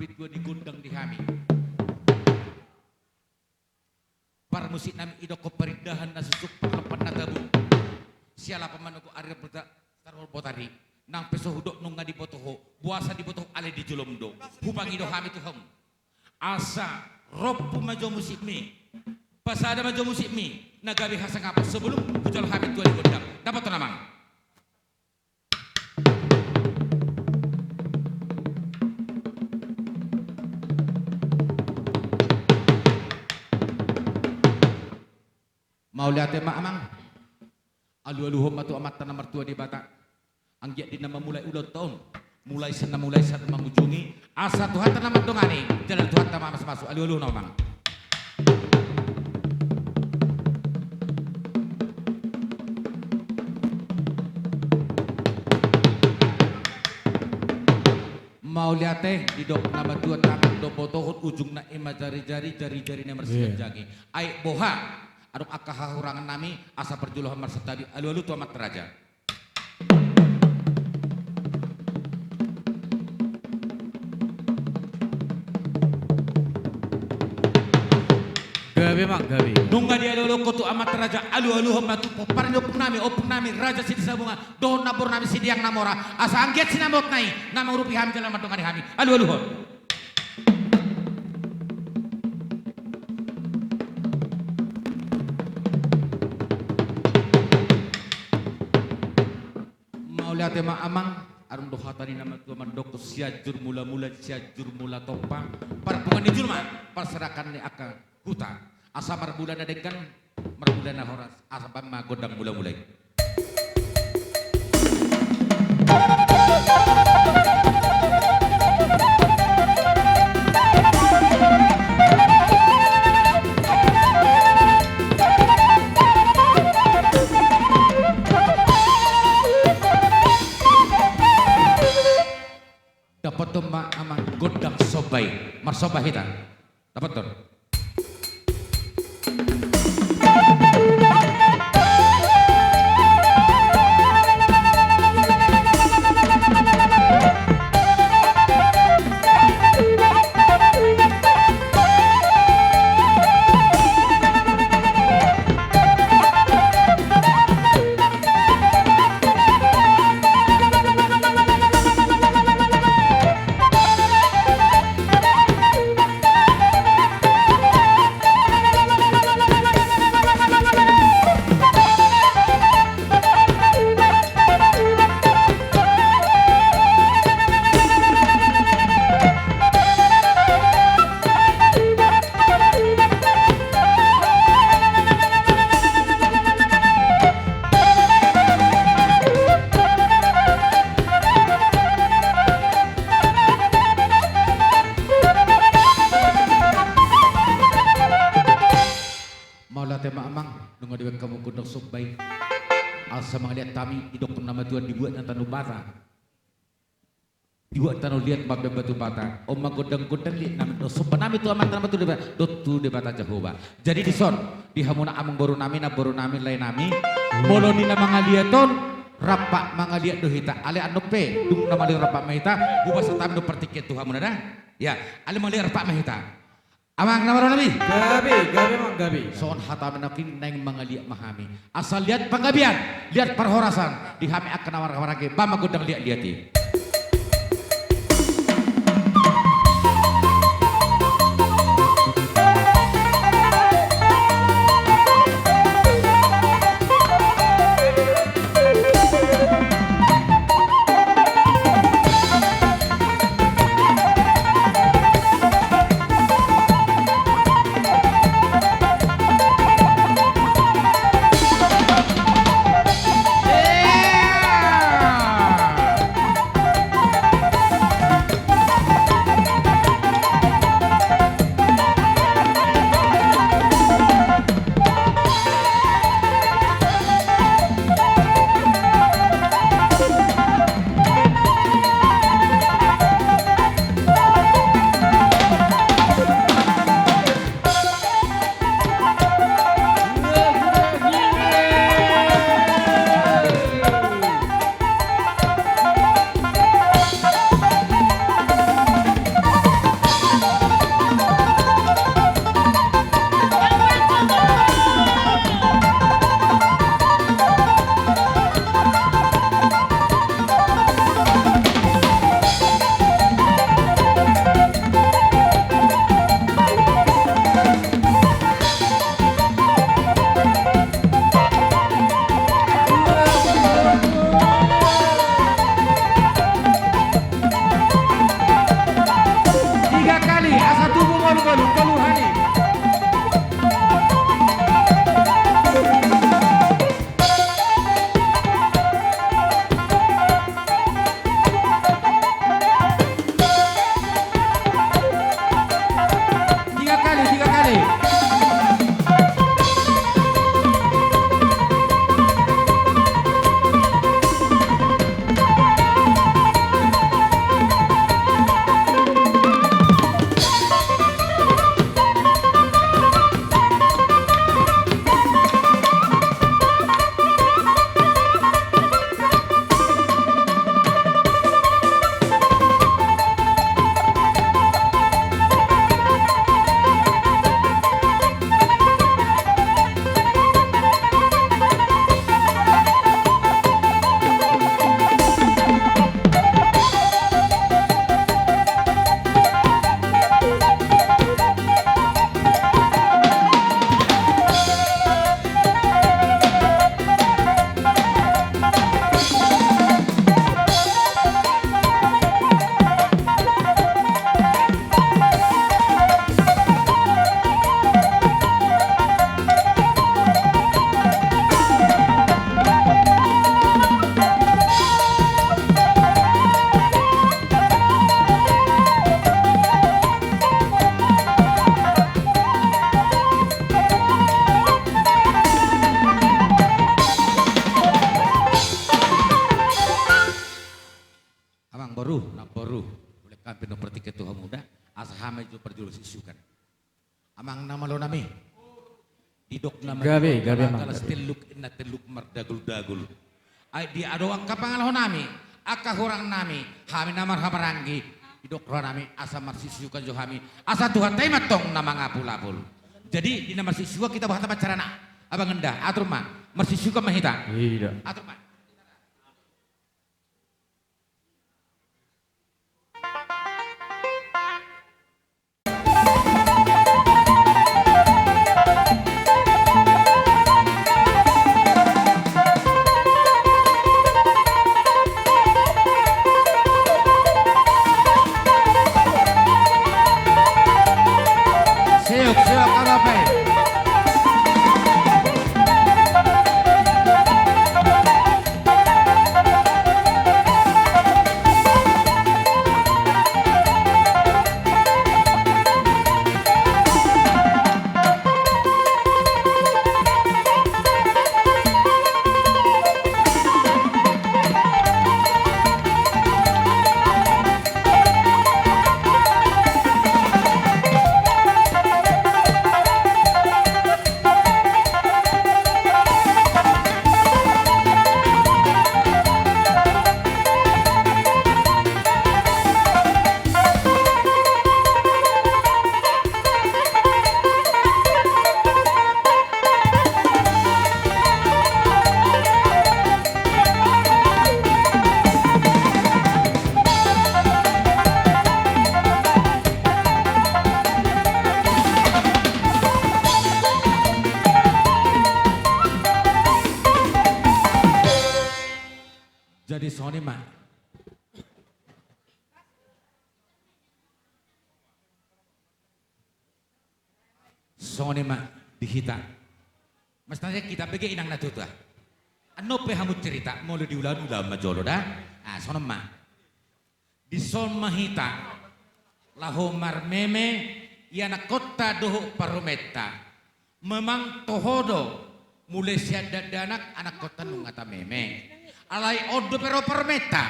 hambit gua digundang di hami. Para musik nami idok keperindahan na susuk perlepan na gabu. Siala pamanuko arya berta tarol botari. Nang peso hudok nung ngadi botoho. Buasa di botoho ale di julomdo. Hubang ido hami tuham. Asa rob pumajo musik mi. Pasada majo musik mi. Nagabi hasa ngapa sebelum hujol hami tua digundang. Dapat to namang. Mau lihat tema amang alu-aluhom matu amat tanah mertua di Batak anggiat di nama mulai ulang tahun mulai saat mengunjungi asa Tuhan tanah mendongani jalan Tuhan tanah masuk alu-aluh namang mau lihat di dok nama dua tangan do botohut ujung na ema jari-jari nomor siap jagi ai boha aduk akah hurangan nami asa perjuluhan marsetabi alu-alu tu amat teraja. Gabi mak gabi. Nungga dia alu-alu kutu amat teraja alu-alu matu poparnya opung nami raja sidi sabunga dohon nabur nami sidi yang namora asa angget sinamot nai nama urupi hami jalan matungani hami alu-alu hon. Lihat tema amang arum dohatani nama tua mandok siajur mula topa para pengani julma perserakan ni akan huta asa marbulan adekan marbulan horas asa pamma godang mulai dapat tuh amang godang sobai marsoba hita dapat tuh asa mga lihat kami idok nama Tuhan dibuat na tanah bata dibuat tanah lihat babda batu bata oma godang-godang lihat nama do sopan nami tu amat nama tu de bata Jehovah jadi di son di hamuna amang boru nami lain nami molo di nama ngaliaton rapak mangaliat do hita ale anope dung nama li rapak mahita buba satam do pertiket tu hamuna dah ya ale mali rapak mahita amang nama nabi Gabi mak gabi. soon hatamin nakin neng mangaliat mahami asal lihat penggabian lihat perhorasan di hami akan nawar-warage bama godang lihat-lihati baru boleh kampi no perti ketua muda asa hame itu perjulus isukan amang nama lo nami didok nama Gabe mang kalau teluk ina teluk mardagul dagul ay di adoang kapangal ho nami aka horang nami hami namar hamaranggi didok ro nami asa marsisukan jo hami asa Tuhan tay matong nama ngapul-apul jadi di nama siswa kita bahasa pacarana abang endah atur mah marsisukan mahita Iya. atur mah. Siok apa pe? Jadi Sony mah dihita. Mestanya kita bagi inang na tuta. Ano pe hamut cerita mau diulang-ulang majolo dah. Ah Sony mah di son mahita lahomar meme yana kota doho parumeta. Memang tohodo mulai siada danak anak kota nungata meme. Alai odo pero permeta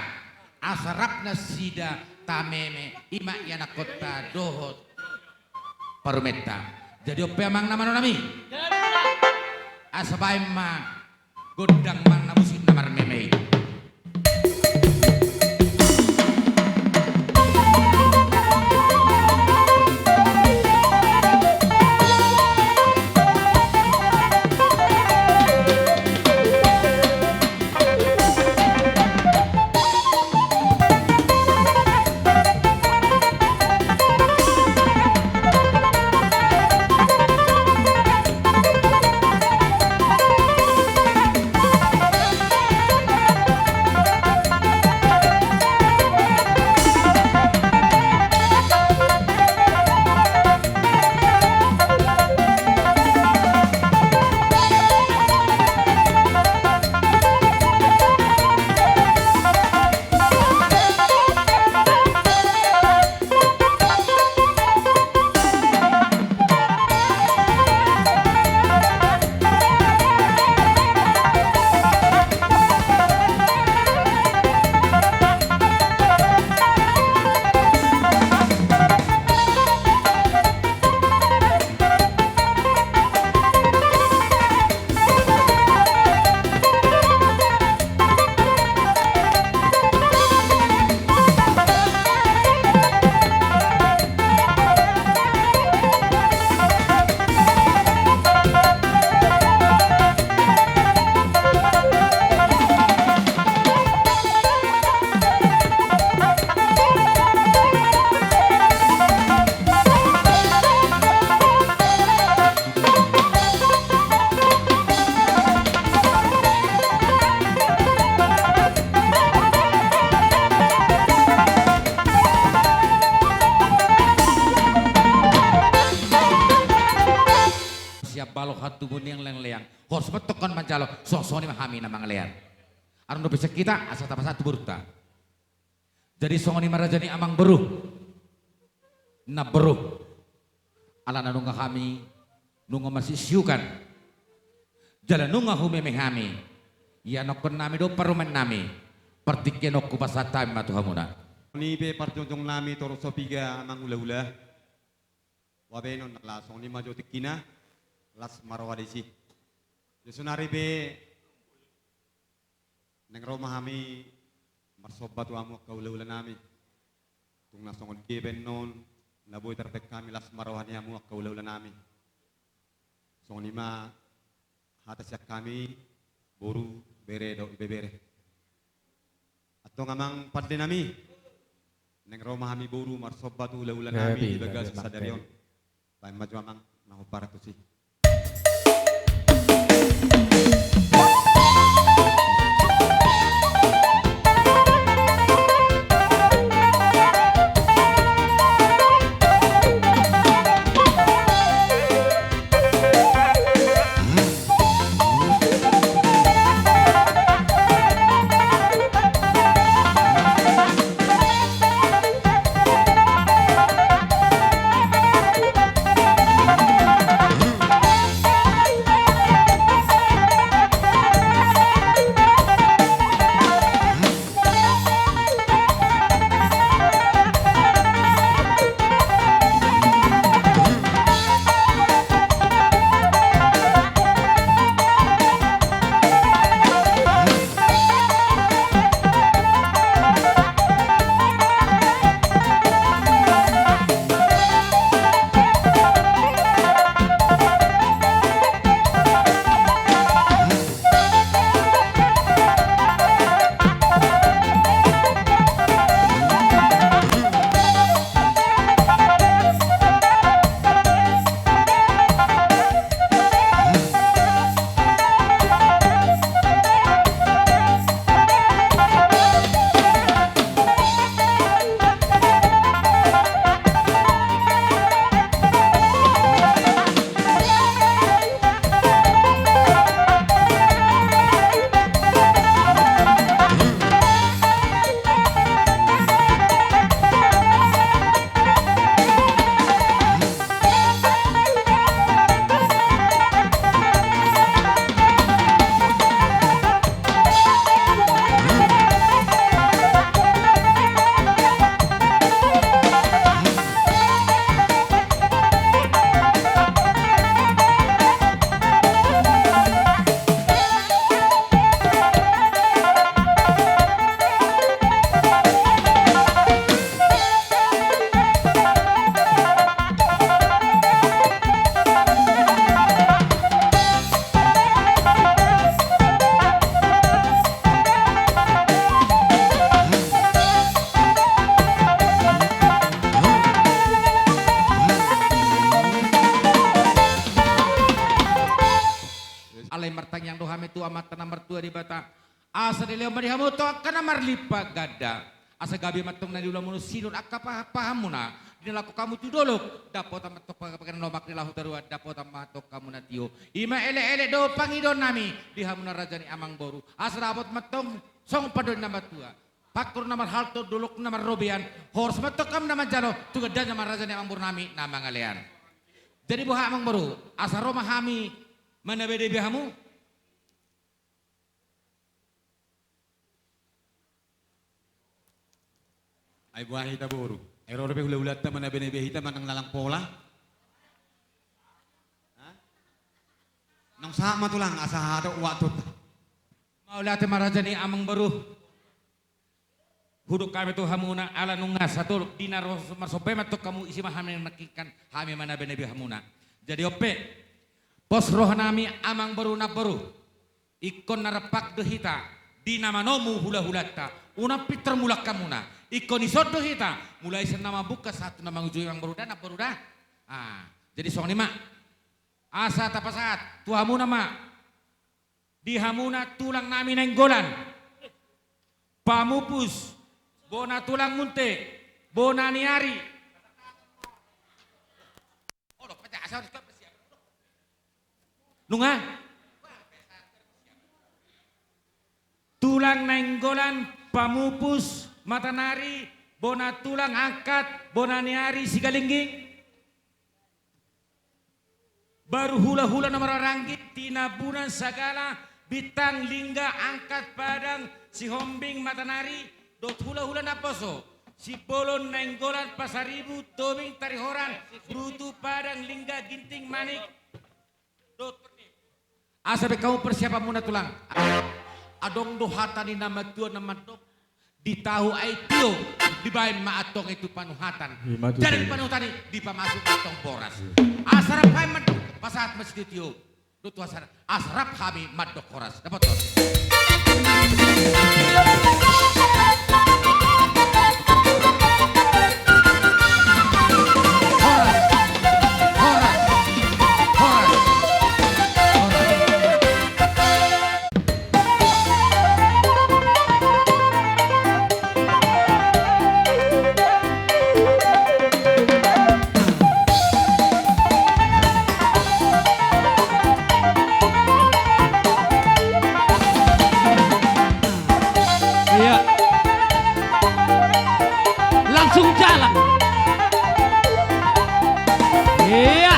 asarapna sida tameme ima yana kota dohot permeta jadi ope mang nama nami asabay ma godang mang namusin namar meme balok hatu buning leng-leang. Hos betokon mancalo sosoni mahami namang lean. Anu bisa kita asa tapa satu burta. Jadi songoni marajani amang beruh. Na beruh. Ala nunga kami nunga masih siukan. Jalan nunga humeme kami. Ya nokon nami do parumen nami. Pertikeno ku pasatay matuhamuna. Ni pe parjojong nami toro sopiga amang hula-hula. Wabenon lasong ni majo tikina las marwadisi. Yesunari pe neng Roma kami marsobat wamu kaula-ula nami. Tung nasongon keben non naboy tertek kami las marwani amu kaula-ula nami. Songon lima hatas yak kami boru bere do ibebere. Atau ngamang padde nami neng Roma kami boru marsobat ula-ula nami di bagas sadarion. Pai maju amang nahuparat tu sih. Alay martang yang dohame tu amat tanah mertua di bata. Asa di leo marihamu to kana marlipa gada. Asa gabi matong na diulang munu sinun akka paham muna. Dinalaku kamu tu dolok. Dapo tamat tok pagapakan nomak nilahu darua. Dapo tamat tok kamu na tiyo. Ima ele do pangidon nami. Dihamuna raja ni amang boru. Asa dapat matong song padon nama tua. Pakur nama halto dolok nama robian. Hors matok kam nama jalo. Tugadan nama raja ni amang boru nami nama ngalian. Jadi buha amang boru. Asa Roma hami. Mana beda bihamu? Ay buah hita boru. Error pe hula-hula ta mana bene hita manang lalang pola. Nang sama tulang asa hata watut. Maulate marajani amang baru. Huduk kami tu hamuna ala nungas satu dinar marsope matuk kamu isi mahami nakikan hami mana bene bihamuna. Jadi ope pos roh nami amang baru na baru. Ikon narapak dehita di nama nomu hula-hulata. Una piter mulak kamuna. Ikon isod dehita mulai senama buka satu nama ujung yang baru dan baru dah. Jadi song lima. Asa tapasat tuhamuna ma. Dihamuna tulang nami nenggolan. Pamupus. Bona tulang munte. Bona niari. Oh, pecah asal Nunga? Tulang nenggolan, pamupus, mata nari, bona tulang angkat, bona niari, sigalingging. Baru hula-hula nomor ranggit, tinabunan sagala, bitang, lingga, angkat, padang, si hombing, mata nari, dot hula-hula naposo. Si Bolon Nainggolan Pasaribu Tobing Tarihoran Brutu Padang Lingga Ginting Manik. Asabe kamu persiapan muna tulang. Adong dohatan ni nama tua nama dok. Di tahu aitio di bain maatong itu panuhatan. Jadi panuhatan di pamasuk atong boras. Asarap kami madok pasat masjid tio. Dutu asarap kami madok koras. Dapat tuh. Iya. Langsung jalan. Iya.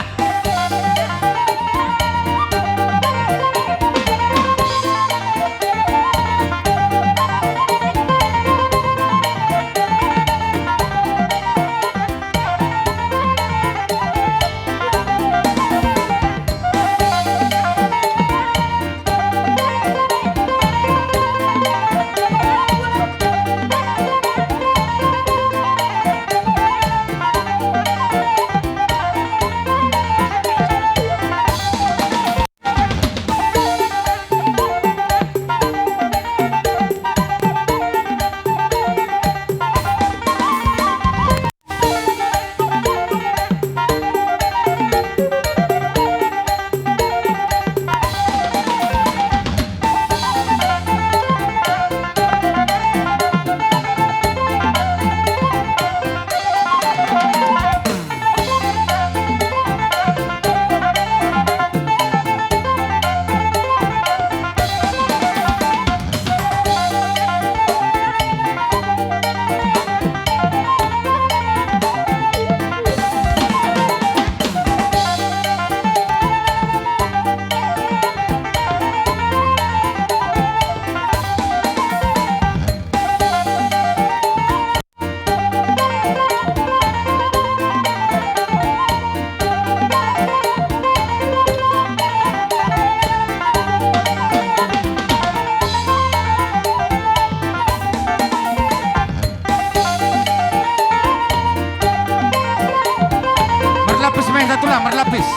Berlapis main satu lah, berlapis.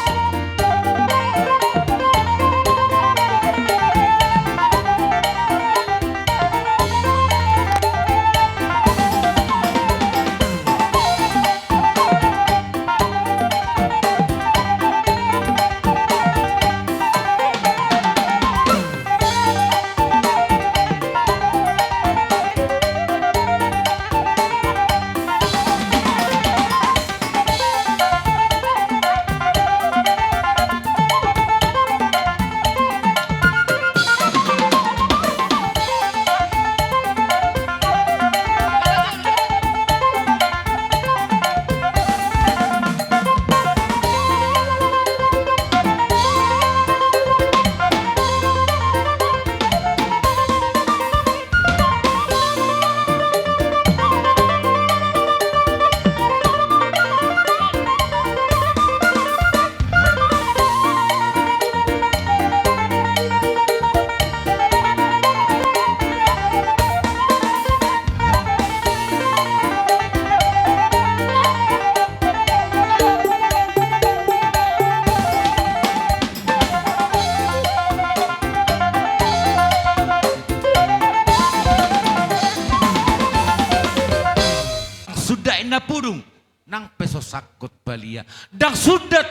Sudah ina pudung nang peso sakut balia dang sudat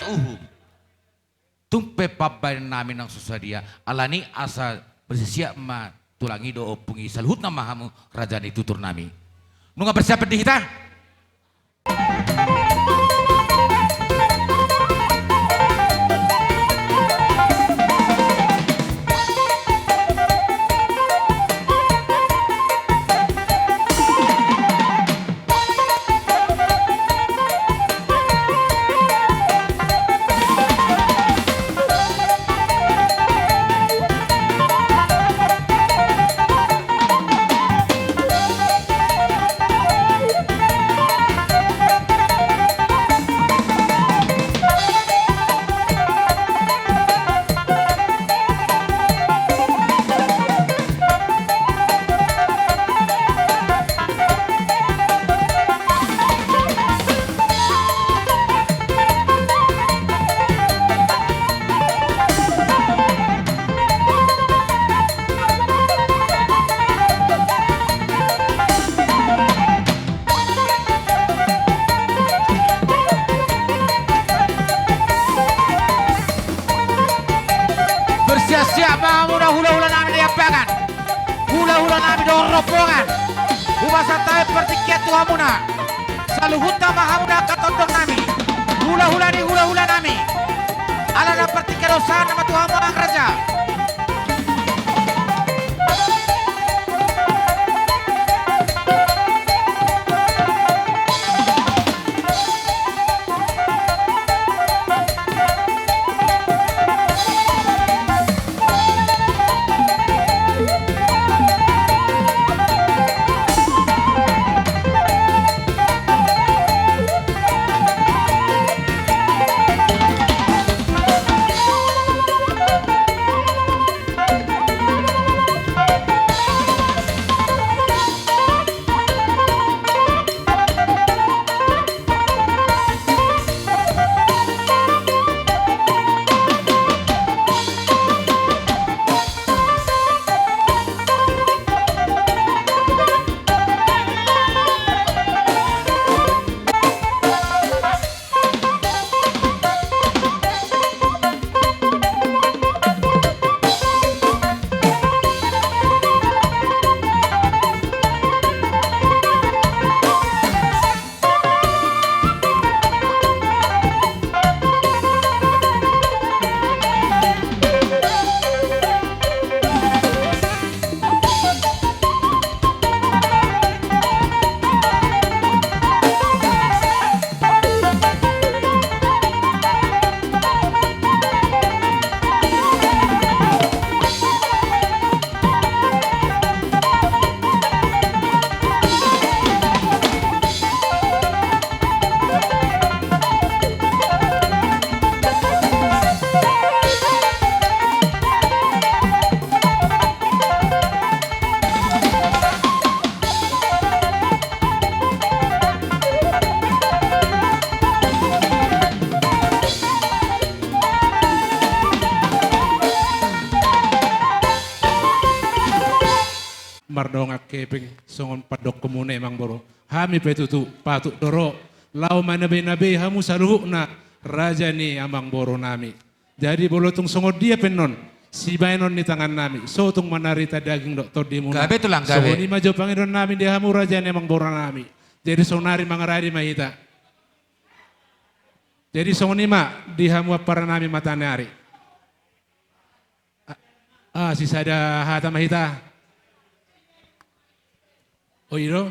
tumpe pabai namin nang susadia alani asa bersisiap ma tulangi do opungi salhut na mahamu raja ni tutur nami nunga bersiap di kita. buasa tae pertikiat tuamuna. Saluhunta mahamuna katondong nami. Hula-hula nami. Alana pertikiat dosa nama Tuhamu ang raja. Mardonga keping songon padok komune emang boro. Hami petutu patuk doro. Lau manabe-nabe hamu saluhukna raja ni amang boro nami. Jadi bolotung songon dia penon. Si bainon ni tangan nami. Sotung manarita daging doktor di muna. Gabe tulang gabe. Songon ima jo pangiron nami dia hamu raja ni amang boro nami. Jadi sonari mangaradi mahita. Jadi songon ima di hamu para nami matanari. Si sada hata mahita. O iro,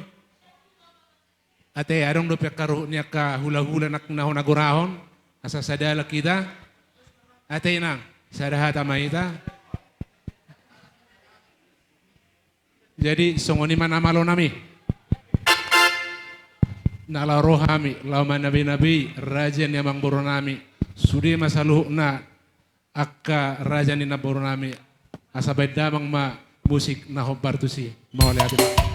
ate arong do pekaro niya ka hula-hula nak nahon agurahon, asa sadala kita, ate nang sadahata mahita. Jadi songoni mana malo nami, nalaro hami, lawan nabi-nabi, raja ni amang boro nami, sudi masaluh na akka raja ni naboro nami, asa bedamang ma musik na hobar tu si, mau lihat itu.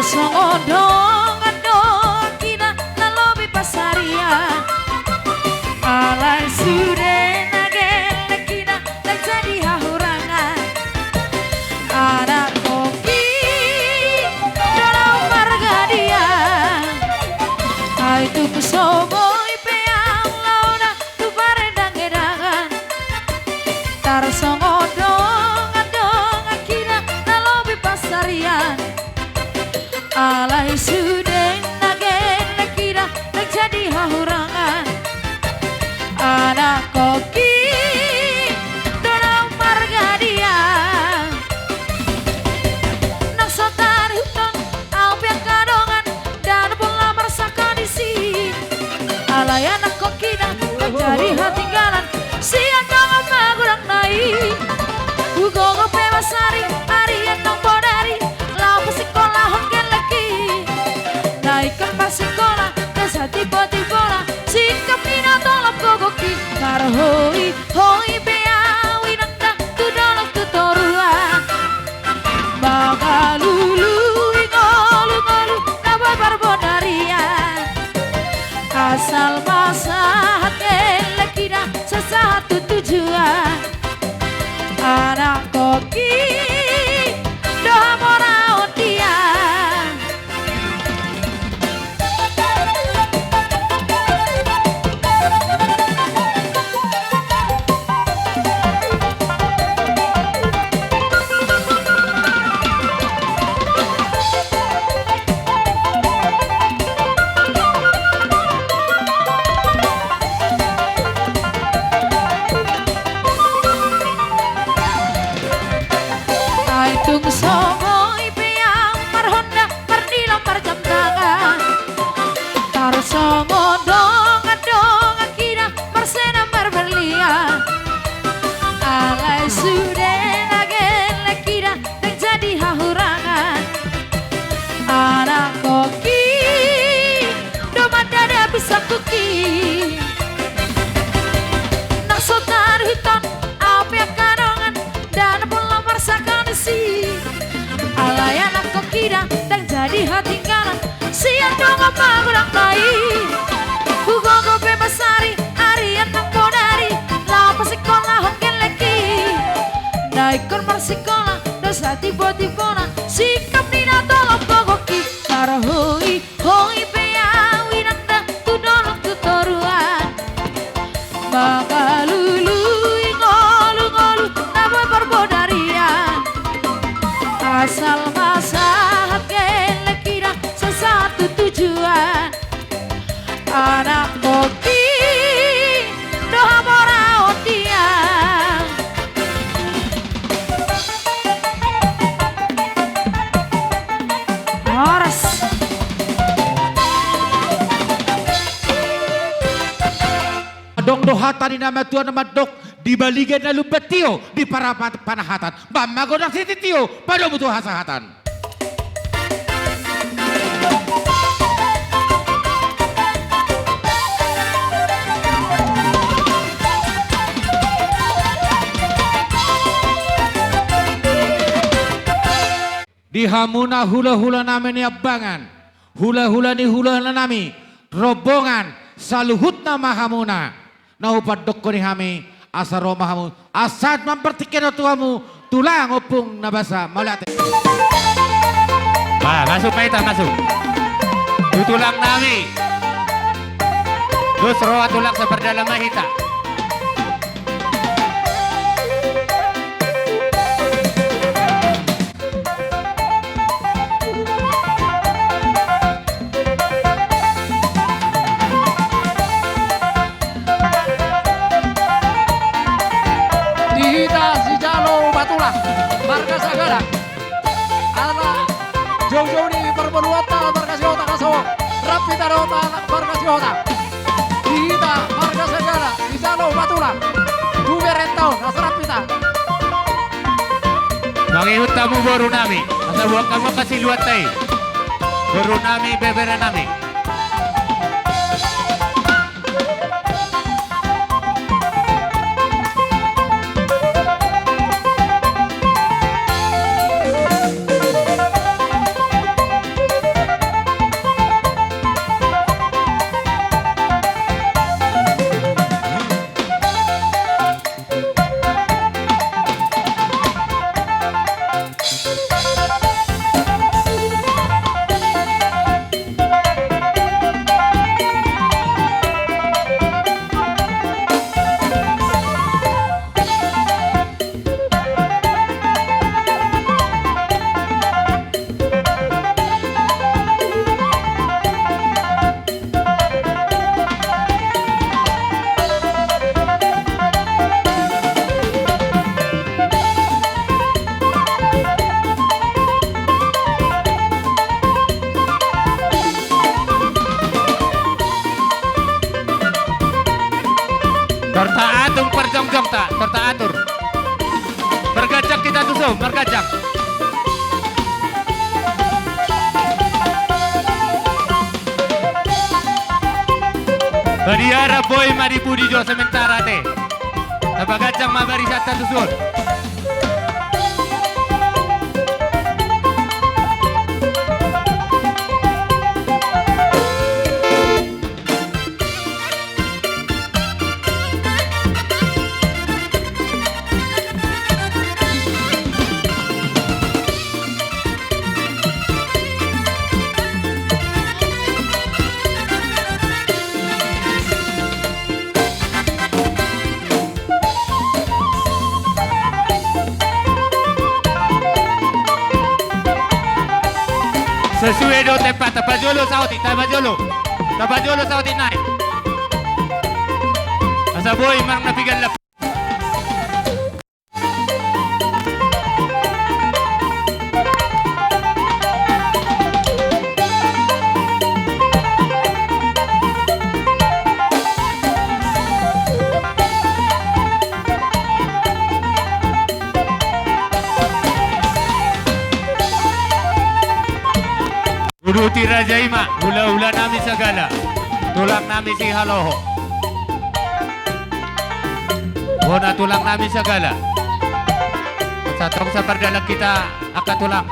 Songodong adong kina lalobi pasarian alai sude nagele kina jadi hahurangan ada kopi dalam marga dia itu kusoboy peang launa tu barendang edangan tar songodong adong kina lalobi pasarian alai sudah nagen kira terjadi hahurangan anak koki dorang marga dia nak sotar hutan alp yang kadongan dan bola meresahkan di sini alai anak koki terjadi hatinggalan siang jangan magurang naik ugo bebasari hari yang nong bodari lau sekolah hongen lagi dong magurang lain Bugogo bemasari Arian ng bonari Lapa sekolah hoken leki Naikon marsikola Dosa tiba-tiba Sikap nina tolong kogoki Para hoi hoi pea Winanda tudolong tutoruan Maka lului ngolu-ngolu Naboy perbodarian Asal masahat kele kira Sesatu tujuan Anak koki Doha morao tiang Horas Dong dohatan ni nama Tuhan nama dok di baligan lalu betio di para panahatan. Mamago ng sititio pada butuh hasahatan. Di hamuna hula-hula nami ni abangan. Hula-hula ni hula-hula nami. Robongan saluhut nama hamuna. Naupad dok ni hami asaro mahamu. Asad mempertikin tuamu. Tulang opung nabasa malate. Masuk Maita, masuk. Tulang nami. Terus roa tulang seperdalam mahita. Marga Sagara Ala jauh-jauh ni berbeluata marga Siota kaso Rapi Tarota marga Siota Kita marga Sagara di Jalo Batula Dube Rentau Nasrapita Mangihut tamu baru nami. Asal buat kamu kasih luat tay. Baru nami bebera nami. Tertaatung perjongjong tak, tertaatur. Bergajak kita tusuk, bergajak. Badiara boy maripudi jo sementara te. Tabagajang mabarisata tusuk. Sesuai do tempat tabajolo sauti, tabajolo sauti naik. Asa boy mang nabigan lap. Uruti Raja Ima, hula-hula nami segala, tulang nami si Haloho. Bona tulang nami segala. Satong sa perdalang kita akan tulang.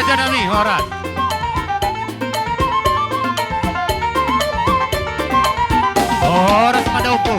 Raja Nami, Horas. Horas Madaupo.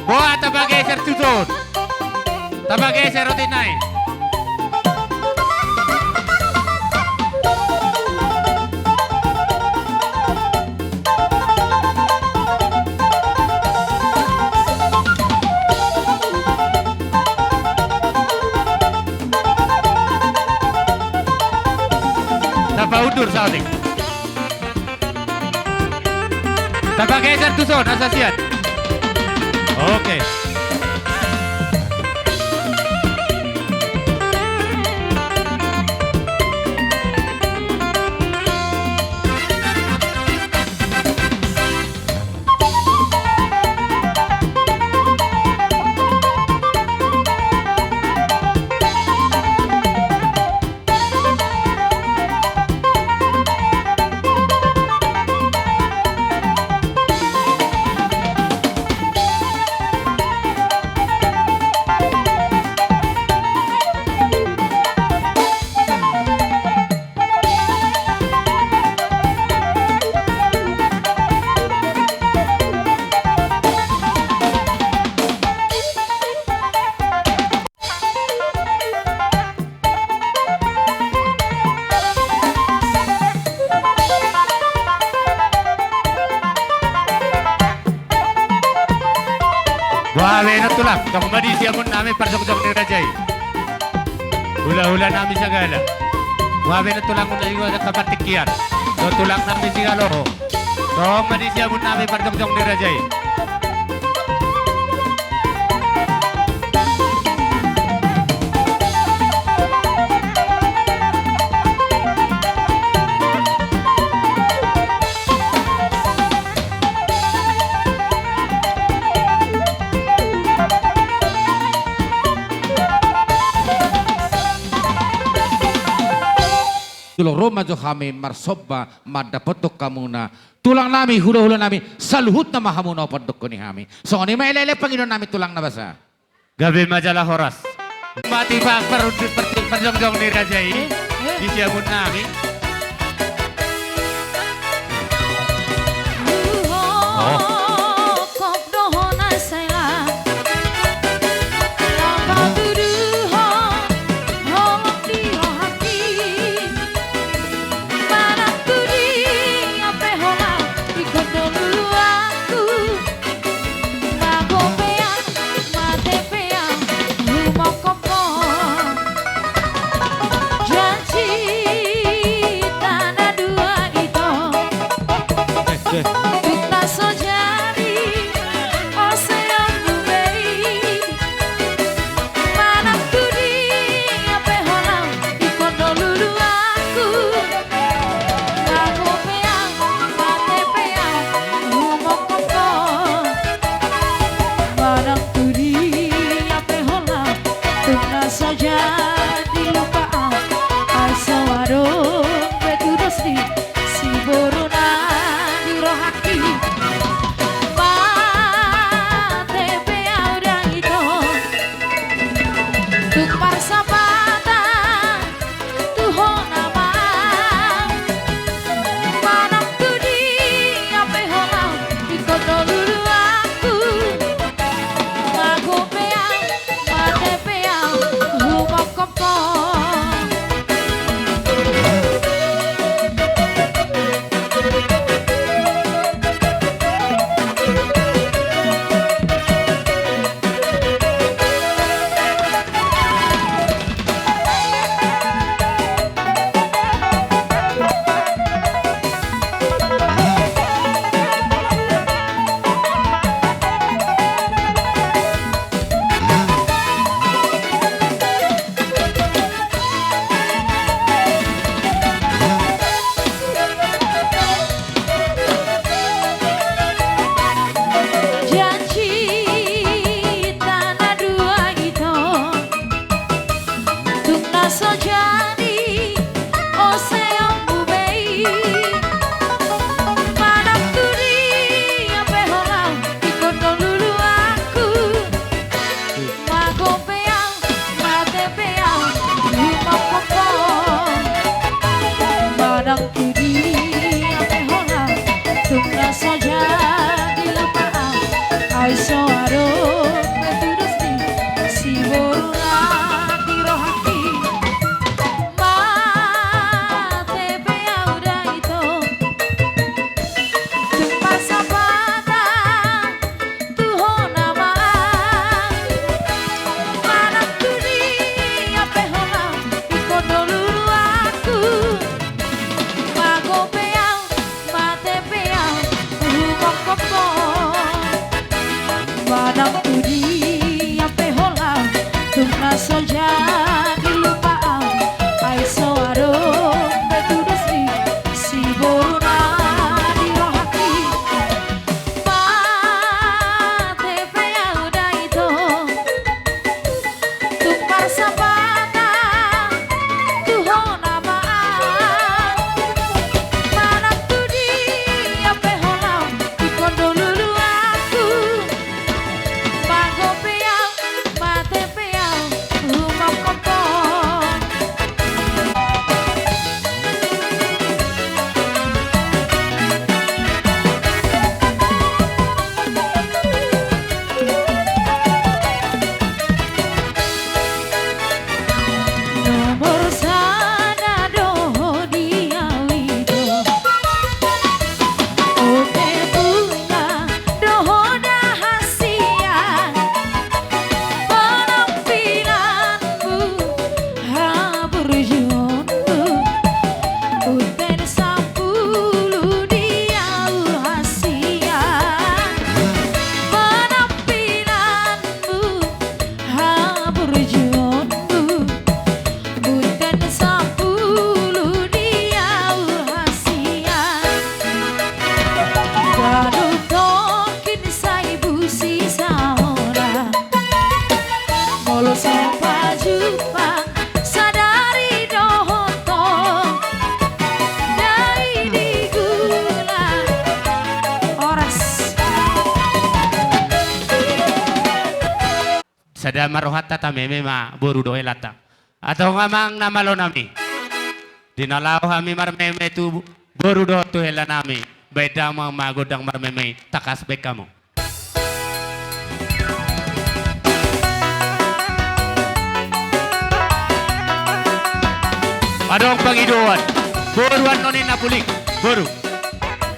Boa tabageser tutun. Tabageser rutinay. Tapaudur sauting. Tabageser tutun asasian. Oke. Buhawe na tulak, kamadi siya mo namin parsok-sok ni Rajay. Hula-hula namin sa gala. Buhawe na tulak mo na yung kapatikian. So tulak namin si Galoho. So kamadi siya mo namin parsok-sok ni Rajay. Tulong Roma jo kami marsobba madapotok kamu na tulang nami hula-hula nami saluhut na mahamunaw padok ko ni kami. So ani mailele Panginoon nami tulang na basa. Gabi majalah Horas. Mati pa parjong-jong ni Rajay. Di siya mo namin. Fitnah saja turjunmu bukan sepuluh dia hasian Gadu tokin sai busi saora Molo sopa jupa sadari dohoto Dari digula oras Sada marohata tame mema boru doe lata. Atau ngamang namalo nami. Dinalaw kami marmeme tu boru do tu hela nami. Beda mang magodang marmeme takas bek kamu. Adong pangiduan. Boruan nonin napulik. Boru.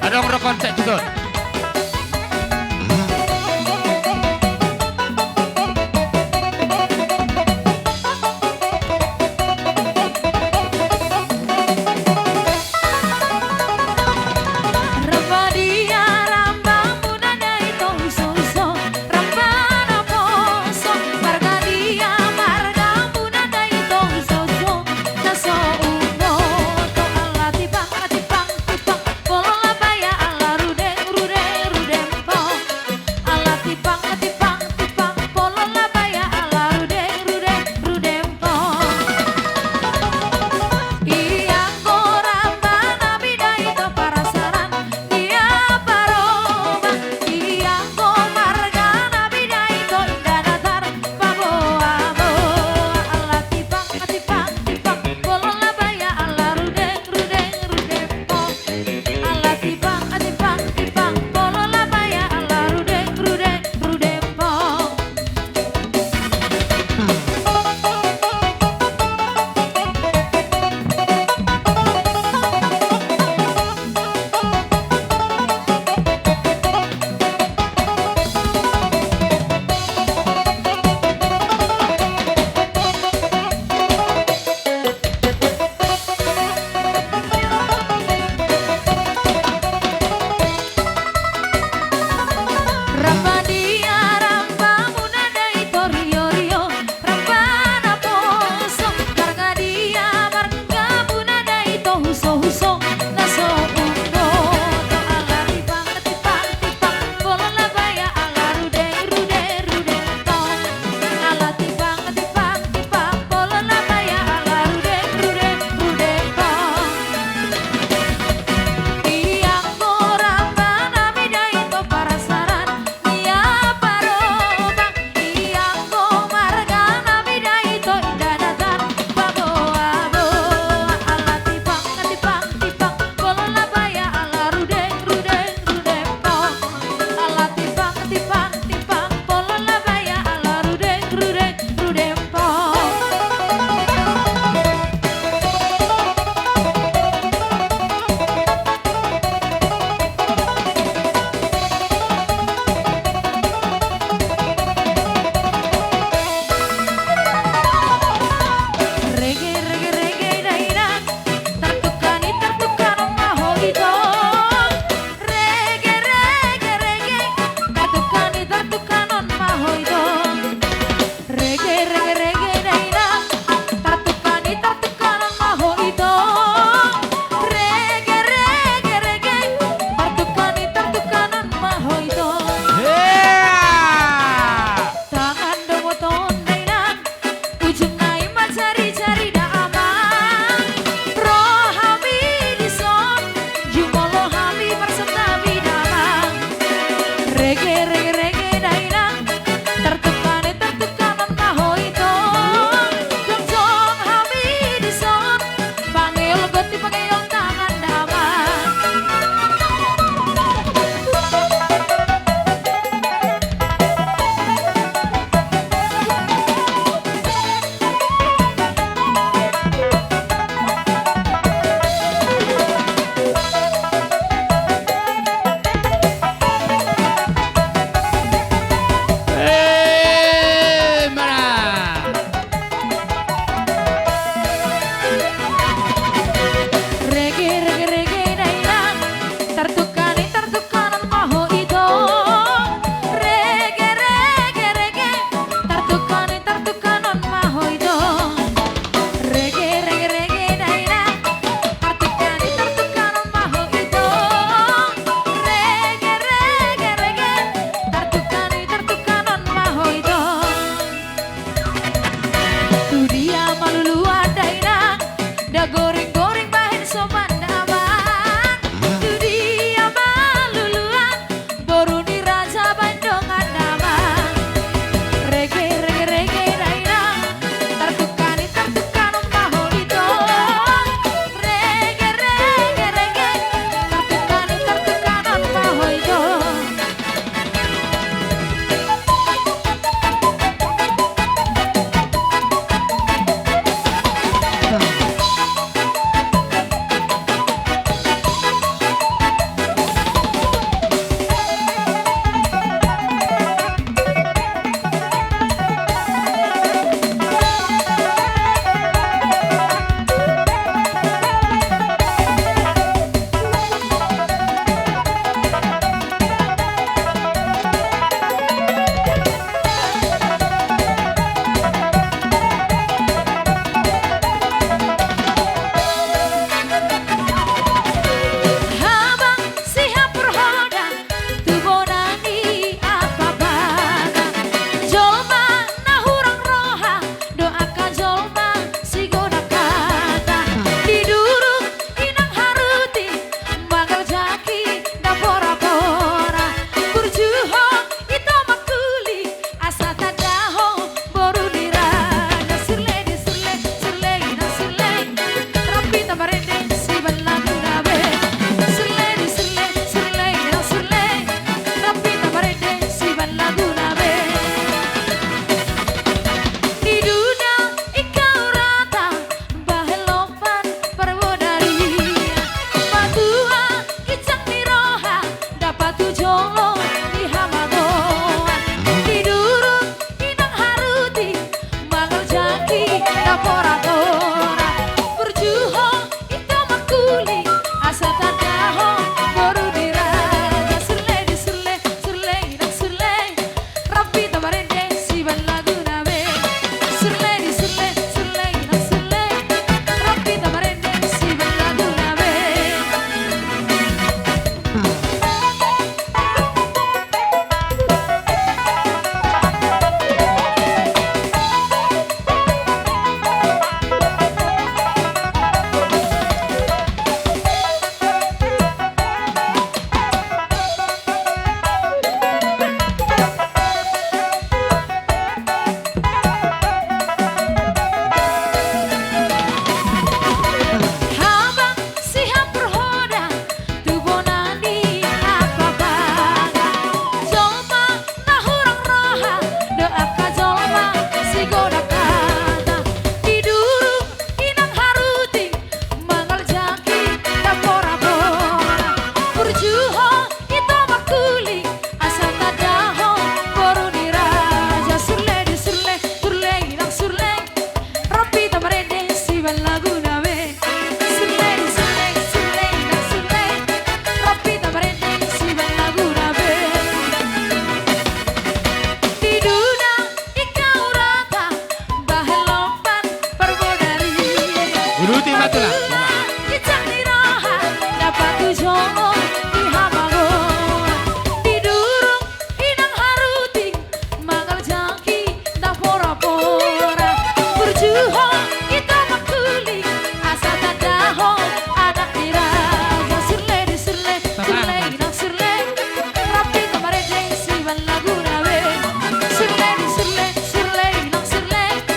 Adong rokon cek juga. Rapadia rambamu nadai tongsoso Rambana poso Margadia margamu nadai tongsoso Naso umo to ala tipang tipang Polo labaya ala rudeng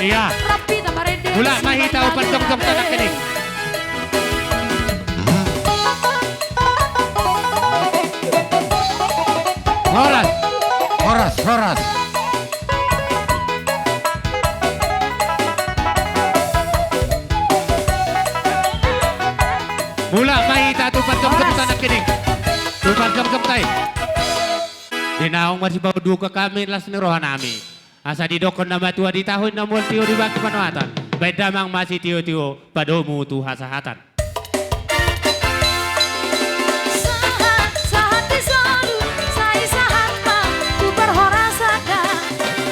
Iya. Rapi tamarende. Mula mahita upat dong tanak kini. Horas. Horas. Mula mahita tupat dong tanak kini. Tupat dong tay. Dinaong masih bau duka kami las nirohan nami. Asa didokon nama tua di tahun namun tio di baki panuatan. Baik damang masih tio padomu tu hasahatan. Sahat di solu, saya sahat ma, tu berhoras ada.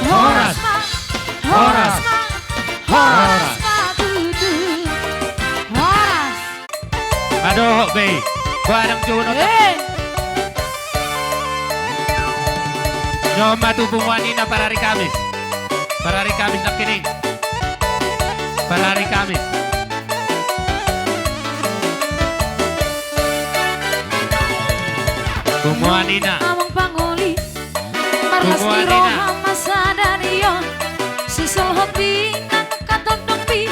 Horas. Horas ma, Horas. ma tu. Horas. Aduh, Bey. Barang jono. Nyoma tu pumuanina para hari Kamis. Para hari Kamis nak kini. Para hari Kamis. Pumuanina. Amang pangoli, marlas Tunggu, ni Adina. roha masa dari yon. Sisal hobi nak katon dopi,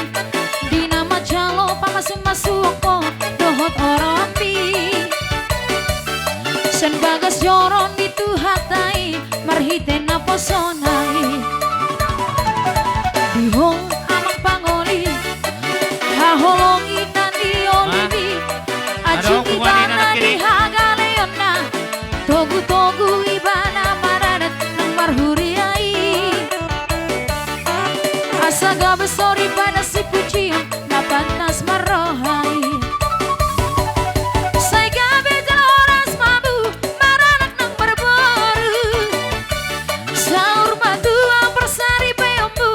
di nama jalo pamasuk ko dohot orang pi. Sen bagas joron itu hatai, marhiten na posonai. Dihong amang pangoli, haholongi dan diolibi. Adong Ajuki pumuanina bana nak kini. di hagaleona. Togu ibana maradat ng marhuriai. Asa gabi sorry pada si pucian na pantas marohay. Say gabi dan oras mabu maranak ng barbaru. Saur madu ang persari peyombu.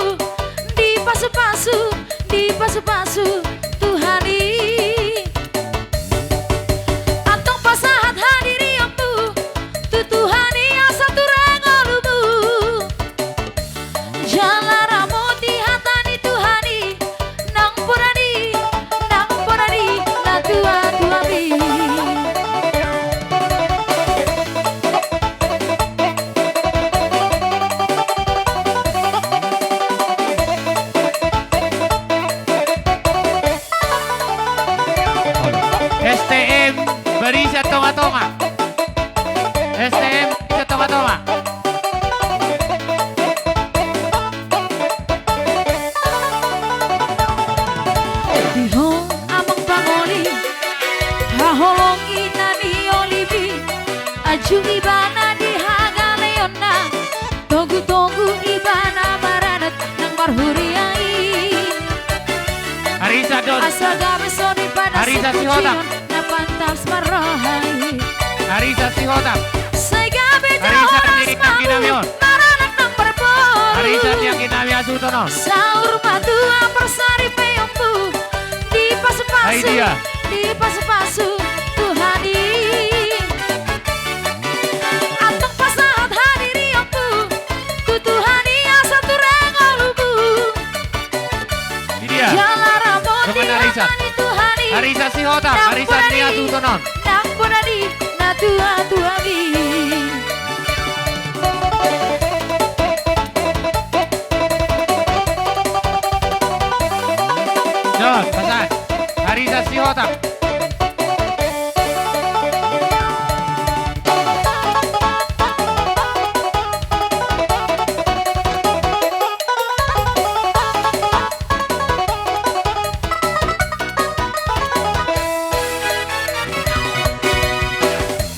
Di pasu-pasu Tuhani. Atong pasahat hadiri ambu. Tutuhani asa turengolubu. Jalara moti hatani Tuhani. Nang porani na tua-tuabi. STM Barisa Tonga-Tonga. STM Barisa Tonga-Tonga. Dihong amang pangoli, haholong ina ni olibi. Ajung ibana di hagaleona. Togu ibana maranat ng marhuriai. Arisa Don. Asa gabi sorry pada Arisa si Sihotang. pucion na pantas marohay. Arisa Sihotang. Say gabi dan Arisa oras ni mabu Kinamion. maranak ng barbaru. Arisa yang kinami asutonon. Saur madu ang persari peyombu. Di Ay, pasu-pasu, dia. di pasu-pasu Tuhani. Atong pasahat hadiri ambu. Tutuhani asa turengolubu. Dia. Jalara moti Kemana Arisa? hatani Tuhani. Arisa Sihotang. Arisa ni asutonon. Nang porani na tua-tuabi. Don, pasan. Arisa Sihotang.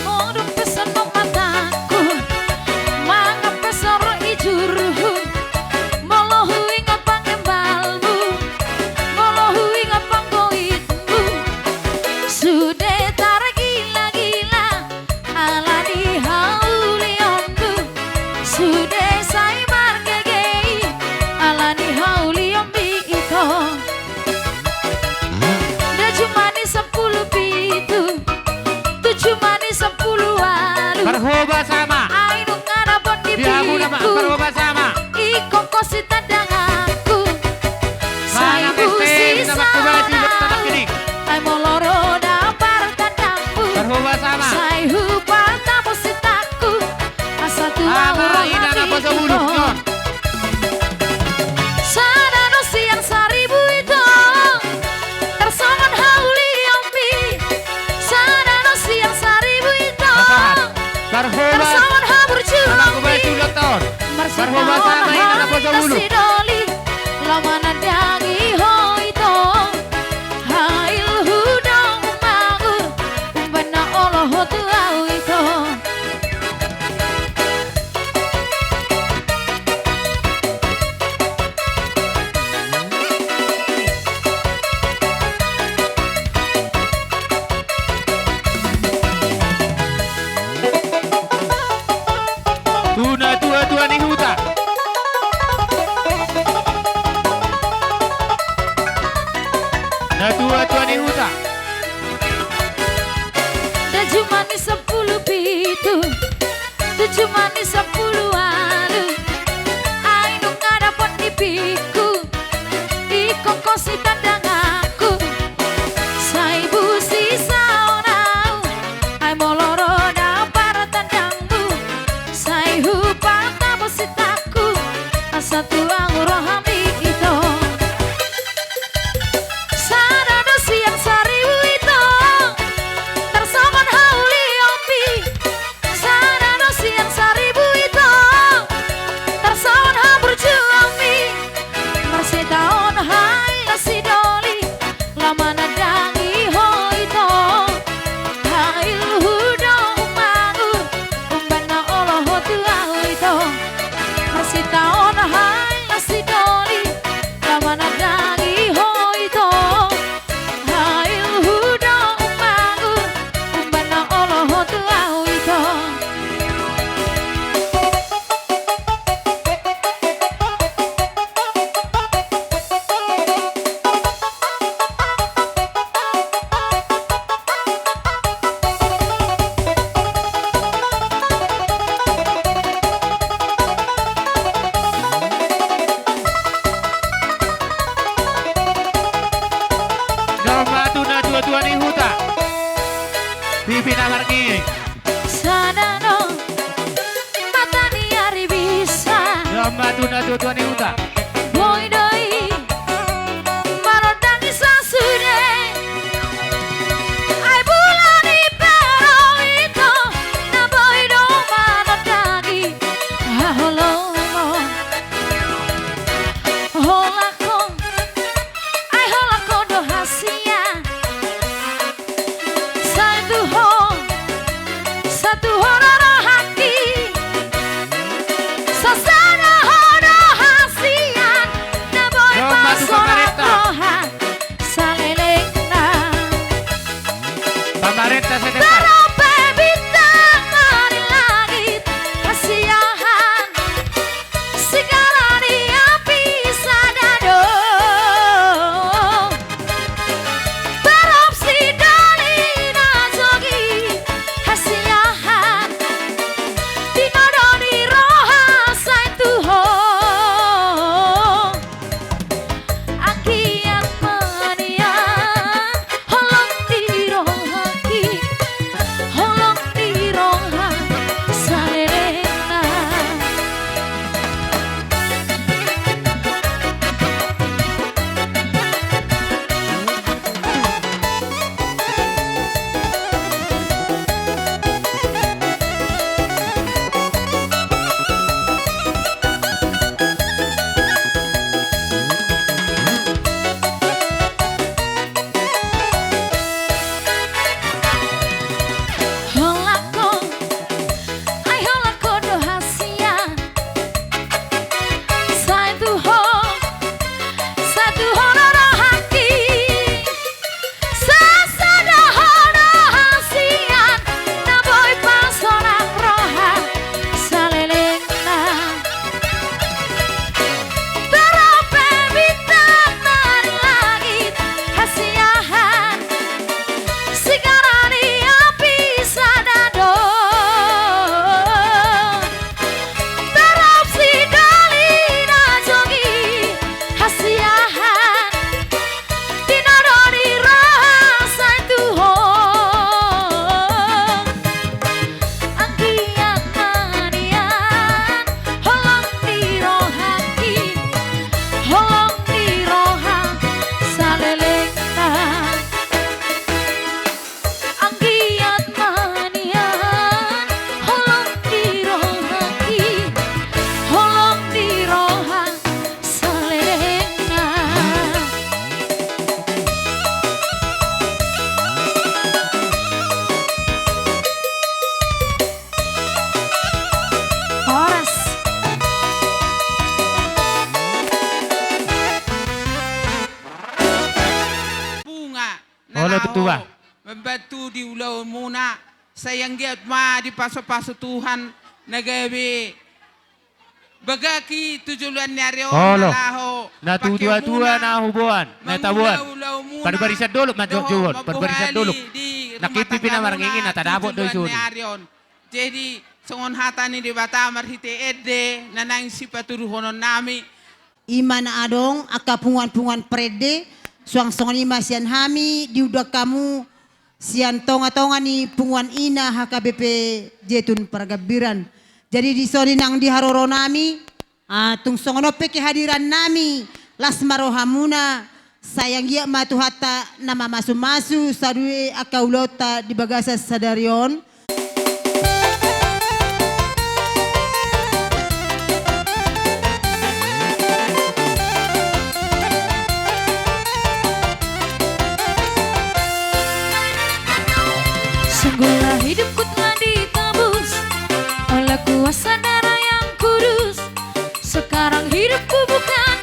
Modong pesan ng mataku, mga pesor ijurhu, molohui nga pangembalmu, molohui nga panggoitmu. Sudah tar gila-gila, ala di hauliondu. Sudah say margagay, ala di hauliombi ito. Da cuma ni 10 pitu. Cuma di 10 walu. Berhoba sama. Ay nung ngarapon di Dia mo naman. piku. Berhoba sama. Iko ko si tadang aku. Sa Mana ibu STM si na magkubasi sana. ng tanak kini. Ay moloro na partadangku. Berhoba sama. Sa ihupa tapos si taku. Asa tuwa Ina na po sa bulok yun. Sana Parhubasa may na po sa ulo. Nasidoli Laman na dangi hoito Hail hudong umangur Umban na olo hotu au ito Tuna tua ni huta. Na tua ni huta. Tujuh manis 10 pitu Tujuh manis 10 alu Ainu ngadapot di piku Iko kosi tandang aku Saibu sisa onau Ai moloro da para tandangmu Saihu pata bositaku Asa tuang rohami itu Sarado siang sariwu itu Tersaman hauli ombi Sarado siang saribu itu Tersaman hambur juambi Masih tahun hai nasi doli Lama nadangi ho itu Hail hudo umangu Umbana olo ho tuau itu Masih tahun hai nasi doli Lama nadangi ho itu Hail hudo umangu Umbana olo ho tuau itu Nomor tuna tua ni huta. Pipi na margi. Sadano mata ni ari bisa Nomor tuna tua ni huta. boy doi marodani sasude ai bulani pero itu na boy do marodani holo holako ai holako do hasia satu hororo hati sasana horo hasian na boy Yo, matu pasona pamareta. roha salelekna Pamarenta sa depan. tarope bintang dari langit hasiahan segala dia bisa dado Tarap si dalina jogi hasiahan tinodoni roha sai tuho akiat manian holong di rohaki holong di roha salelena holako ai holako do hasia satu honoro hati sasada horo hasian na boy pasona roha salelena tarope bintang dari langit hasiahan Sigarani api sadado Tarap si dalina jogi hasiahan Tinodoni rasa tuho Angkian manian Holong di rohaki Holong di roha salelekna Anggiat manian holong di rohaki holong Olo betua. Membantu di ulau muna. Sayang giat ma di paso-paso Tuhan nagabi. Bagaki tujuan nyari Olo. laho. Na tua-tua na hubuan. Na tabuan. Parbarisan dulu majok juhon. Parbarisan dulu. Nakipi pinamarangingin na tadabot do jun. Jadi songon hatani di Batamar hite edde nanang sipaturu honon nami. Iman adong aka pungan-pungan prede suang songon ima sian hami diudak kamu sian tonga-tonga ni punguan ina HKBP Jetun Pargabiran. Jadi di sori nang di haroro nami tung songonope kehadiran nami lasmaro hamuna sayang gia matu hata nama masu-masu sadue akaulota di bagasa sadarion. Sungguhlah hidupku telah ditebus oleh kuasa darah yang kudus. Sekarang hidupku bukan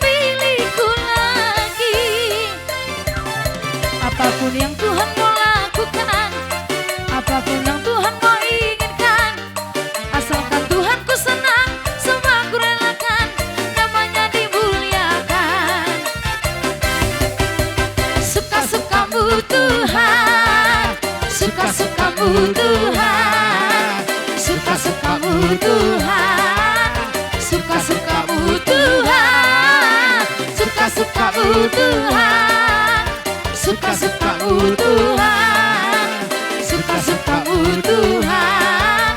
milikku lagi. Apapun yang Tuhan mau lakukan, apapun yang Tuhan mau inginkan, asalkan Tuhanku senang, semua ku relakan, namanya dimuliakan. Suka-sukamu Tuhan, suka-sukamu Tuhan, suka-sukamu Tuhan, suka-sukamu Tuhan, suka-sukamu Tuhan, suka-sukamu Tuhan, suka-sukamu Tuhan,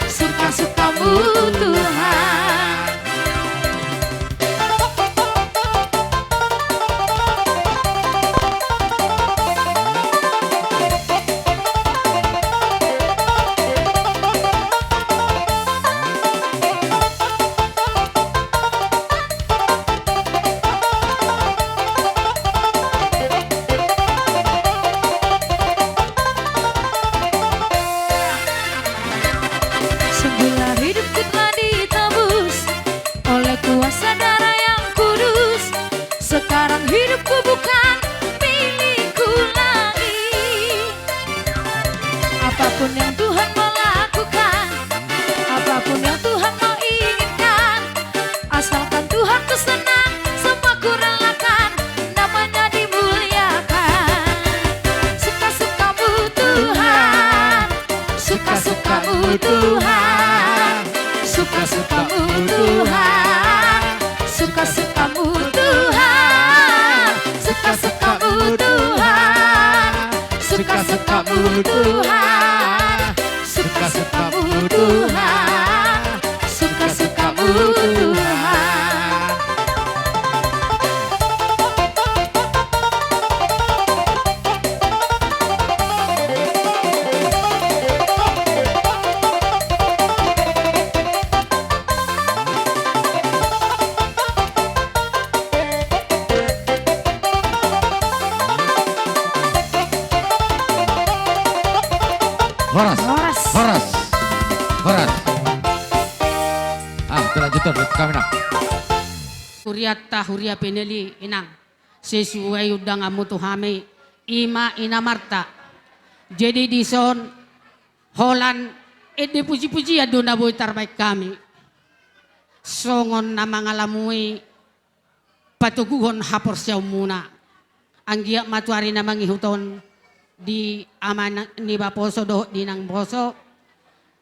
suka-sukamu Tuhan. Semula hidupku telah ditebus oleh kuasa darah yang kudus. Sekarang hidupku bukan milikku lagi. Apapun yang Tuhan mau lakukan, apapun yang Tuhan mau inginkan, asalkan Tuhanku senang, semua ku relakan, namanya dimuliakan. Suka-sukamu Tuhan, suka-sukamu Tuhan, suka-sukamu Tuhan, suka-sukamu Tuhan, suka-sukamu Tuhan, suka-sukamu Tuhan, suka-sukamu Tuhan, suka-sukamu Tuhan. Horas, horas, horas. Kelanjutan buat kami nak. Huriata huria peneli inang sesuai udang amu tuhame ima ina marta. Jadi di son Holan ede puji-puji ya dona boy terbaik kami. Songon nama ngalamui patuguhon hapor siyaw muna. Anggia matuari namang ihuton di aman ni baposo do di nang boso.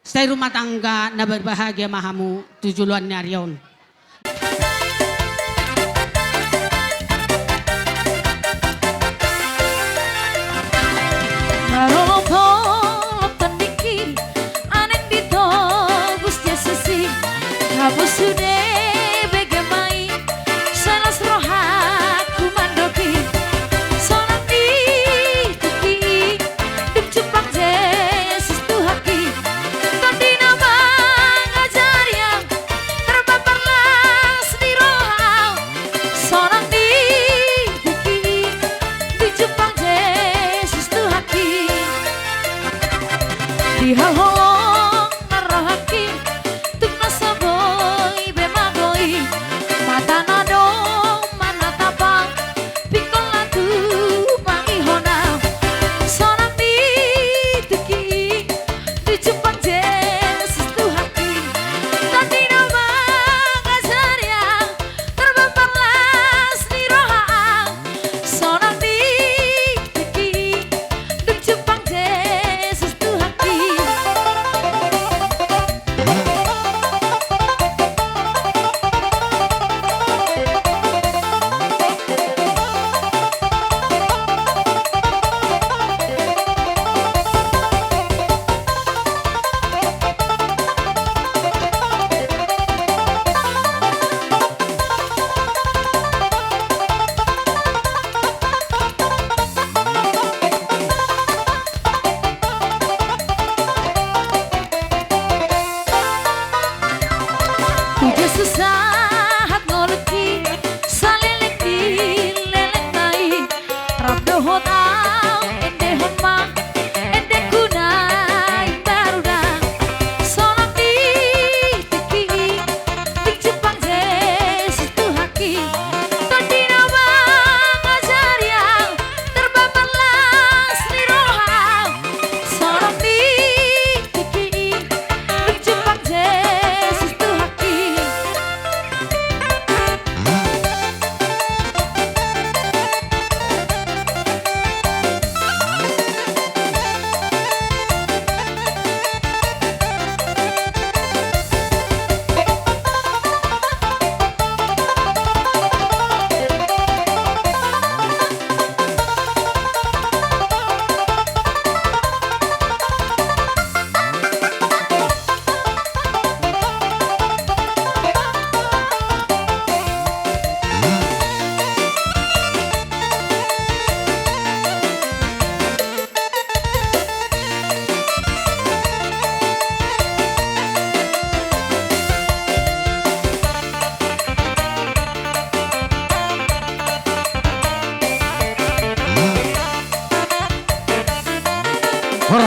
Sa rumah tangga na berbahagia mahamu tujuan nyarion. Marolopolop tandiki aneng dito gustia sisi Hapus sude begemai salas roha kumandoki Sonak di tuki duk cupak Yesus Tuhaki Tadi nama ngajar yang terpapar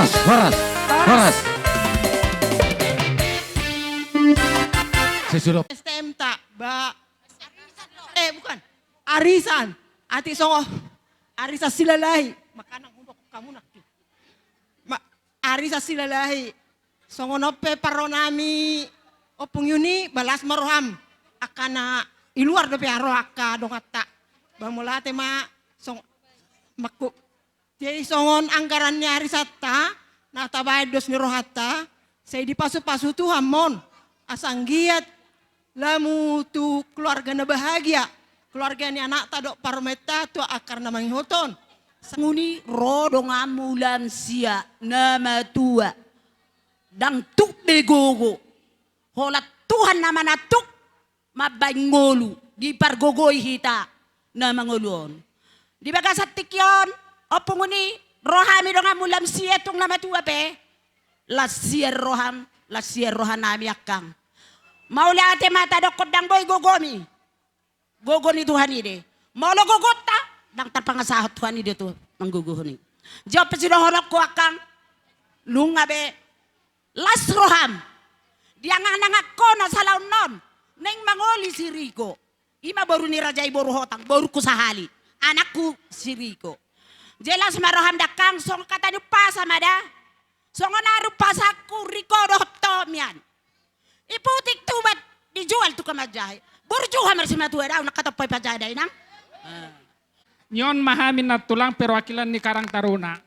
Horas. Sesudah STM tak, bukan. Arisan. Ati songo. Arisa silalahi. Makanan untuk kamu nak. Arisa silalahi. Songo nope paronami. Opung yuni balas maroham. Akana iluar dope aro akka dongata. Bamulate ma song maku. Jadi songon anggarannya arisata. Nah tabai dos ni rohata. Saya dipasu-pasu Tuhan mon. Asanggiat. Lamu tu keluarga na bahagia. Keluarga ni anak tadok parometa tu akar namang hoton. Nguni rodong amulan sia nama tua. Dang tuk begogo. Holat Tuhan nama natuk. Mabangolu. Di pargogoi hita. Nama ngoluon. Di bagasat tikyon. Opung nguni rohami dong amulan sia tung nama tua pe. Lasier roham. Lasier rohan nami akang. Mauli ate mata dokot dang boy gogomi. Gogon ni Tuhan ini. Mau lo gogot ta? Dang terpangasahot Tuhan ini tu mengguguhuni. Jawab sudah horok ko akang. Lunga be. Las roham. Dia nganangak ko na salaw non. Neng mangoli si Rico. Ima baru ni Rajai baru hotang. Baru ku sahali. Anakku si Rico. Jelas maroham dakang. Song kata ni pasama da. Song naru pasaku Rico dohtomian. Iputik tubat dijual tu kamajahe. Borjuha marsima tu ada nakatapay pajaday nang. Nyon mahamin na tulang perwakilan ni Karang Taruna.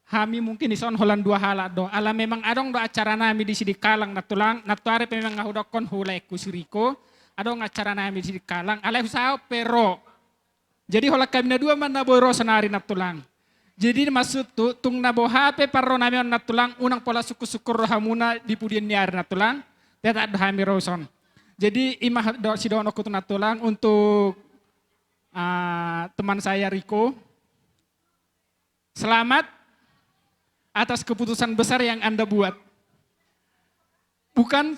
Hami mungkin ison holan dua hala do. Ala memang adong do acara nami di sidi kalang na tulang. Natuare memang ngahudokon hulay kusiriko. Adong acara nami di sidi kalang. Ala usao pero. Jadi hola kami na dua man na boy rosanari na tulang. Jadi maksud tu tung nabo hape parro nami on natulang unang pola suku-sukur rohamuna di pudian niar natulang teta do hami roson. Jadi imah si dono kutu natulang untuk teman saya Riko. Selamat atas keputusan besar yang Anda buat. Bukan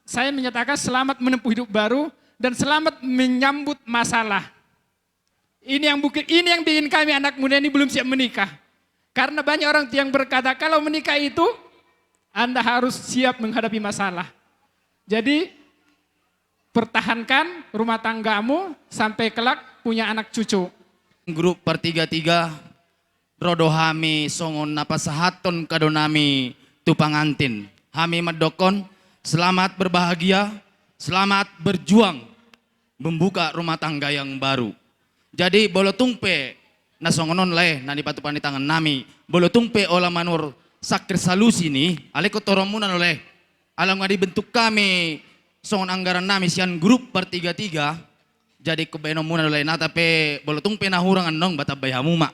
saya menyatakan selamat menempuh hidup baru dan selamat menyambut masalah. Ini yang bikin kami anak muda ini belum siap menikah. Karena banyak orang yang berkata kalau menikah itu Anda harus siap menghadapi masalah. Jadi pertahankan rumah tanggamu sampai kelak punya anak cucu. Grup Pertiga-Tiga rodo hami songon napasahaton kadonami tu pangantin. Hami madokon selamat berbahagia, selamat berjuang membuka rumah tangga yang baru. Jadi bolotungpe na songonon leh na dipatupan di tangan nami. Bolotungpe ola manur sakir salusi ni aleko toromunan oleh alam nga dibentuk kami songon anggaran nami sian grup Pertiga-Tiga. Jadi kebenomunan oleh na tapi bolotungpe na hurangan nong batabay hamuma.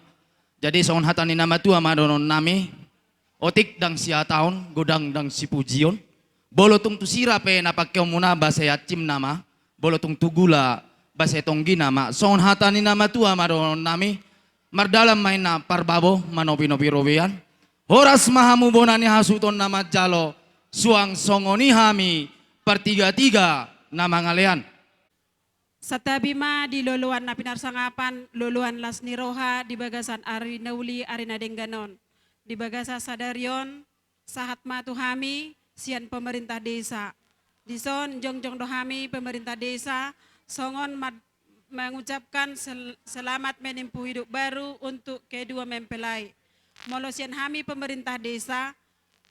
Jadi songon hatani nama tua madonon nami otik dang sia taon godang dang si pujion. Bolotung tu sirape napakyo muna basa yacim nama. Bolotung tugula basa tonggi nama, songon hatani nama tua madonon nami, mardalam main na parbabo manopi-nopi robean, horas mahamu bonani hasuton nama jalo, suang songoni hami, Pertiga-Tiga nama ngalean. Satabima di loluan na pinarsangapan, loluan las niroha di bagasan ari nauli ari nadengganon. Di bagasa sadarion, sahat matu hami, sian pemerintah desa. Dison jongjong dohami pemerintah desa, songon mengucapkan selamat menempuh hidup baru untuk kedua mempelai. Molosian hami pemerintah desa,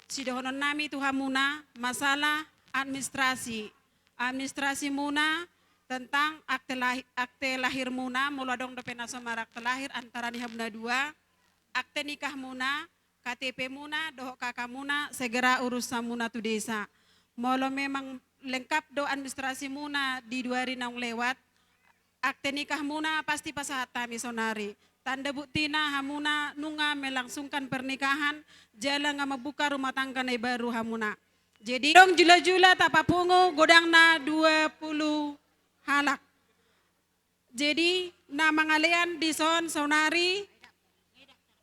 sidohonon nami tuhamuna masalah administrasi. Administrasi muna tentang akte lahir muna, muladong dopena samarak terlahir antara nihabna dua, akte nikah muna, KTP muna, dohok kakak muna, segera urus samuna tu desa. Molo memang lengkap do administrasi muna di 2 hari nang lewat. Akte nikah muna pasti pasahat kami sonari. Tanda buktina hamuna nunga melangsungkan pernikahan. Jala nga mabuka rumah tangga na baru hamuna. Jadi dong jula-jula tapapungo godang na 20 halak. Jadi na mangalian di son sonari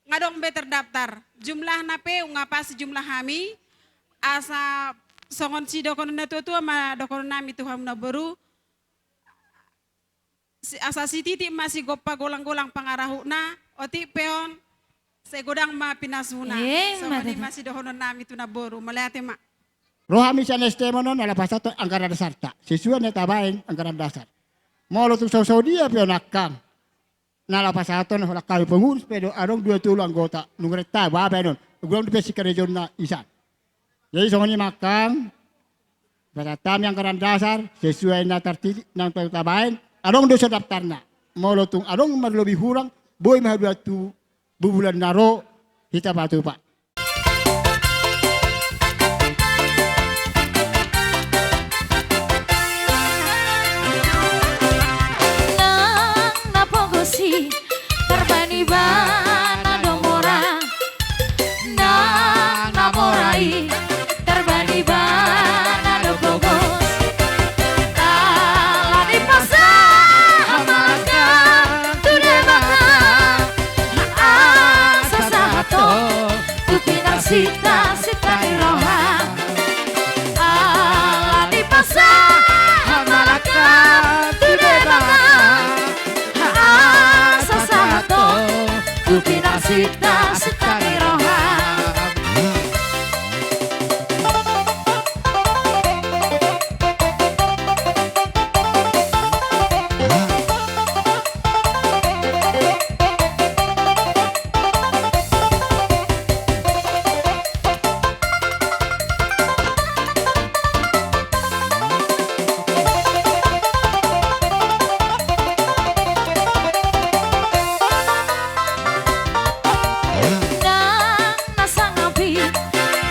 ngadong be terdaftar. Jumlah nape ngapa si jumlah hami asa songon si dokon na tutua ma dokon nami tuham na baru asa si titi masih gopa golang-golang pangarahu na oti peon Segudang ma pinasuna. So mani masih dohonon nami tu naboru. Malate ma. Rohami sa nestemo non alapas ato anggaran dasar ta. Siswa na tabain anggaran dasar. Molo tu saw dia pio nakang. Nalapas ato na kami pengurus pero arong 20 anggota nungret ta babe non. Ugong di pesika region na isan. Jadi songoni makang pada tam yang anggaran dasar sesuai na tertib nang tabain arong dosa daftarna. Molo tung arong lebih hurang boy mah 2 bulan naro kita batu pak. Terbani bana domora nang namorai terbani bana dobogos ala di pasah maka tude baka asa sahato tu pinang sita sita iroha ala di pasah maka tude baka Kupinang sita sita iroha.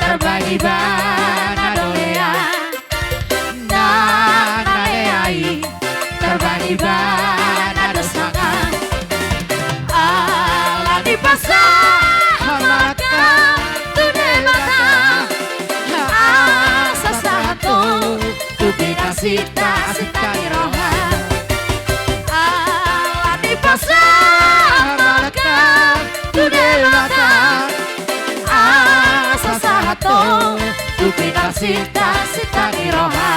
Terbagi bana dolea nang naleai terbagi bana dosangan ala di pasah maka tude mata asa satu tu pinang sita sita iroha ala di pasah maka tude mata sasato tu pinang sita sita iroha.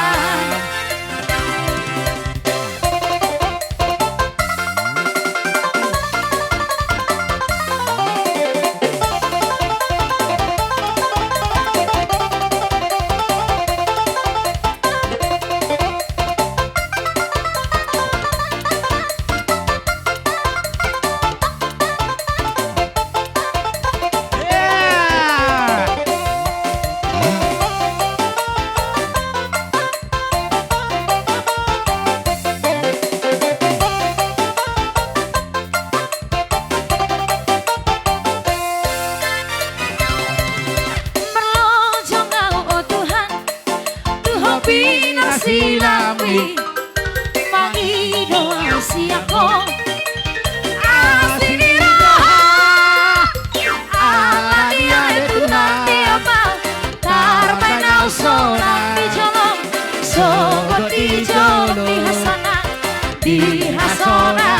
Silami Mangido siako Asiniraha Ala dia itu nanti apa Tarbay na usona Di jolong Sogot di jolong Di hasana Di hasona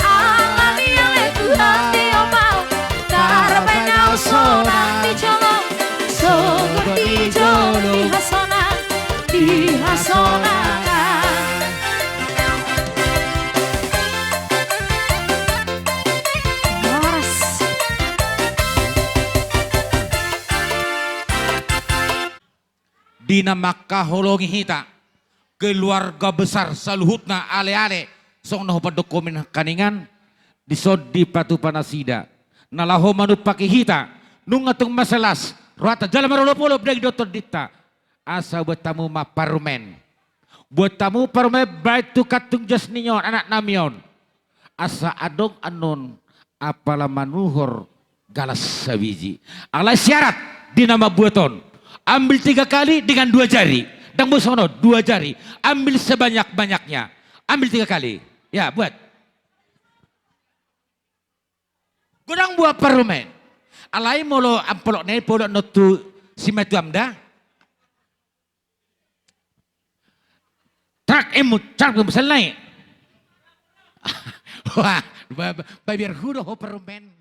Ala dia itu nanti apa Tarbay na usona Di jolong Sogot di jolong Di hasona dihasonakan Dina Makkah holongi hita keluarga besar saluhutna ale-ale song naho dokumen kaningan disod di patu panasida nalaho manut paki hita nungatung masalas rata jalan marolopolo dari dokter dita asa buat tamu ma parumen. Buat tamu parumen baik tu katung jas ninyon anak namion. Asa adong anon apala manuhor galas sabiji. Alai syarat di nama buaton. Ambil 3 kali dengan 2 jari. Dan bosono 2 jari. Ambil sebanyak-banyaknya. Ambil 3 kali. Ya buat. Gudang buah parumen. Alai molo ampolok ne polok notu simetu amda. Trak emut, trak belum selesai. Wah, biar huru ho perumen.